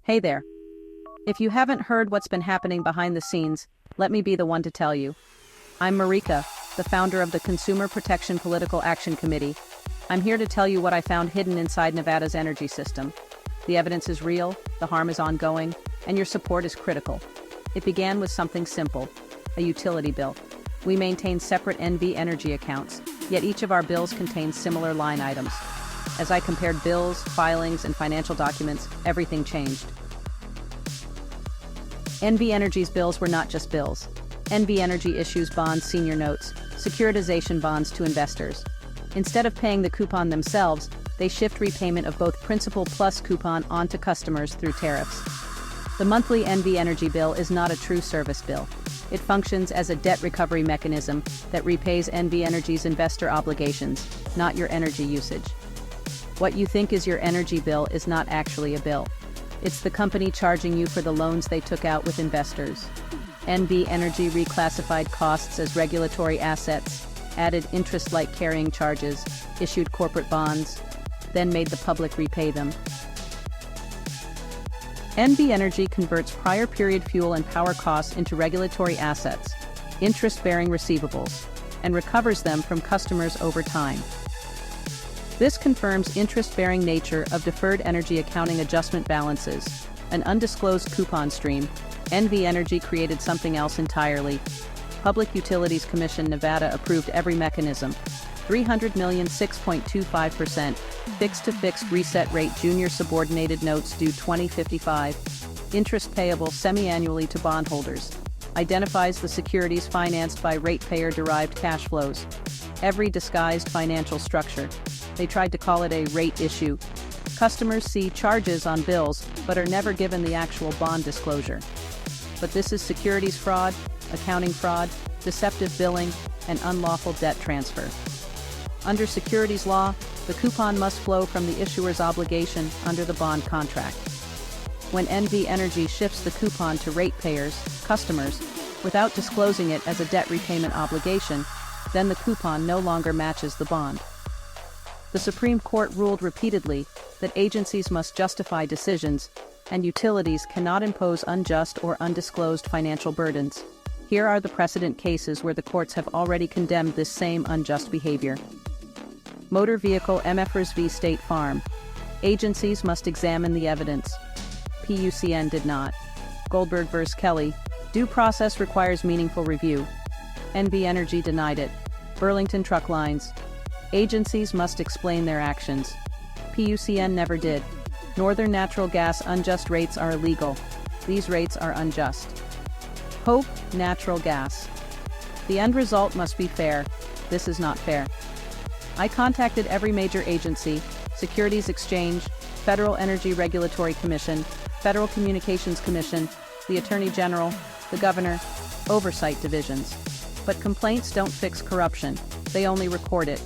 Hey there. If you haven't heard what's been happening behind the scenes, let me be the one to tell you. I'm Marika, the founder of the Consumer Protection Political Action Committee. I'm here to tell you what I found hidden inside Nevada's energy system. The evidence is real, the harm is ongoing, and your support is critical. It began with something simple, a utility bill. We maintain separate NV energy accounts, yet each of our bills contains similar line items. As I compared bills, filings, and financial documents, everything changed. NV Energy's bills were not just bills. NV Energy issues bonds, senior notes, securitization bonds to investors. Instead of paying the coupon themselves, they shift repayment of both principal plus coupon onto customers through tariffs. The monthly NV Energy bill is not a true service bill. It functions as a debt recovery mechanism that repays NV Energy's investor obligations, not your energy usage. What you think is your energy bill is not actually a bill. It's the company charging you for the loans they took out with investors. NV Energy reclassified costs as regulatory assets, added interest-like carrying charges, issued corporate bonds, then made the public repay them. NV Energy converts prior period fuel and power costs into regulatory assets, interest-bearing receivables, and recovers them from customers over time. This confirms interest-bearing nature of deferred energy accounting adjustment balances, an undisclosed coupon stream. NV Energy created something else entirely. Public Utilities Commission Nevada approved every mechanism. $300 million 6.25%, fixed-to-fixed reset rate junior subordinated notes due 2055, interest payable semi-annually to bondholders, identifies the securities financed by ratepayer-derived cash flows. Every disguised financial structure. They tried to call it a rate issue. Customers see charges on bills, but are never given the actual bond disclosure. But this is securities fraud, accounting fraud, deceptive billing, and unlawful debt transfer. Under securities law, the coupon must flow from the issuer's obligation under the bond contract. When NV Energy shifts the coupon to ratepayers, customers, without disclosing it as a debt repayment obligation, then the coupon no longer matches the bond. The Supreme Court ruled repeatedly that agencies must justify decisions, and utilities cannot impose unjust or undisclosed financial burdens. Here are the precedent cases where the courts have already condemned this same unjust behavior. Motor Vehicle MFRS v. State Farm. Agencies must examine the evidence. PUCN did not. Goldberg v. Kelly. Due process requires meaningful review. NV Energy denied it. Burlington Truck Lines. Agencies must explain their actions. PUCN never did. Northern Natural Gas unjust rates are illegal. These rates are unjust. Hope Natural Gas. The end result must be fair. This is not fair. I contacted every major agency, Securities Exchange, Federal Energy Regulatory Commission, Federal Communications Commission, the Attorney General, the Governor, oversight divisions. But complaints don't fix corruption, they only record it.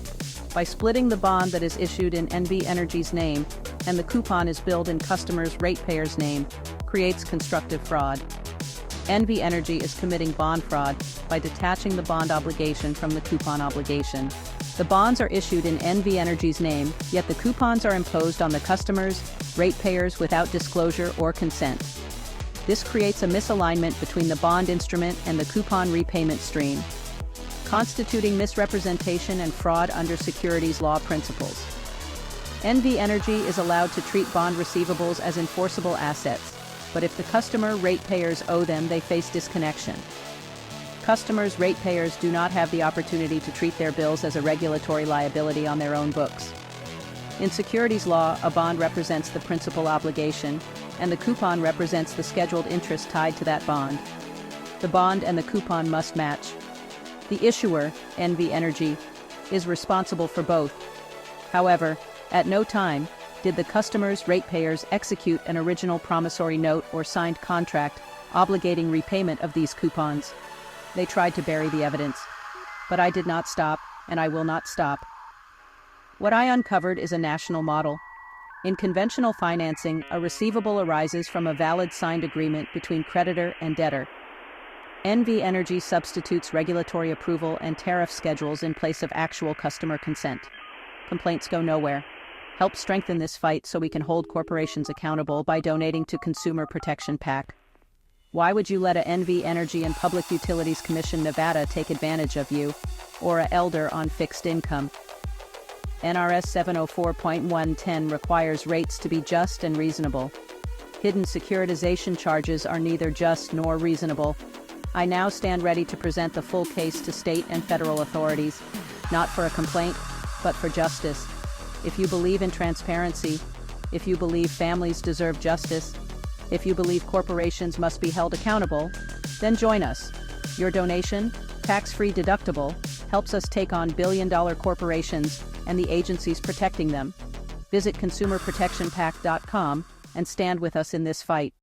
By splitting the bond that is issued in NV Energy's name and the coupon is billed in customers' ratepayers' name, creates constructive fraud. NV Energy is committing bond fraud by detaching the bond obligation from the coupon obligation. The bonds are issued in NV Energy's name, yet the coupons are imposed on the customers, ratepayers without disclosure or consent. This creates a misalignment between the bond instrument and the coupon repayment stream, constituting misrepresentation and fraud under securities law principles. NV Energy is allowed to treat bond receivables as enforceable assets, but if the customer ratepayers owe them, they face disconnection. Customers ratepayers do not have the opportunity to treat their bills as a regulatory liability on their own books. In securities law, a bond represents the principal obligation, and the coupon represents the scheduled interest tied to that bond. The bond and the coupon must match. The issuer, NV Energy, is responsible for both. However, at no time did the customer's ratepayers execute an original promissory note or signed contract obligating repayment of these coupons. They tried to bury the evidence. But I did not stop, and I will not stop. What I uncovered is a national model. In conventional financing, a receivable arises from a valid signed agreement between creditor and debtor. NV Energy substitutes regulatory approval and tariff schedules in place of actual customer consent. Complaints go nowhere. Help strengthen this fight so we can hold corporations accountable by donating to Consumer Protection PAC. Why would you let a NV Energy and Public Utilities Commission Nevada take advantage of you, or a elder on fixed income? NRS 704.110 requires rates to be just and reasonable. Hidden securitization charges are neither just nor reasonable. I now stand ready to present the full case to state and federal authorities, not for a complaint, but for justice. If you believe in transparency, if you believe families deserve justice, if you believe corporations must be held accountable, then join us. Your donation, tax-free deductible, helps us take on billion-dollar corporations and the agencies protecting them. Visit consumerprotectionpac.com and stand with us in this fight.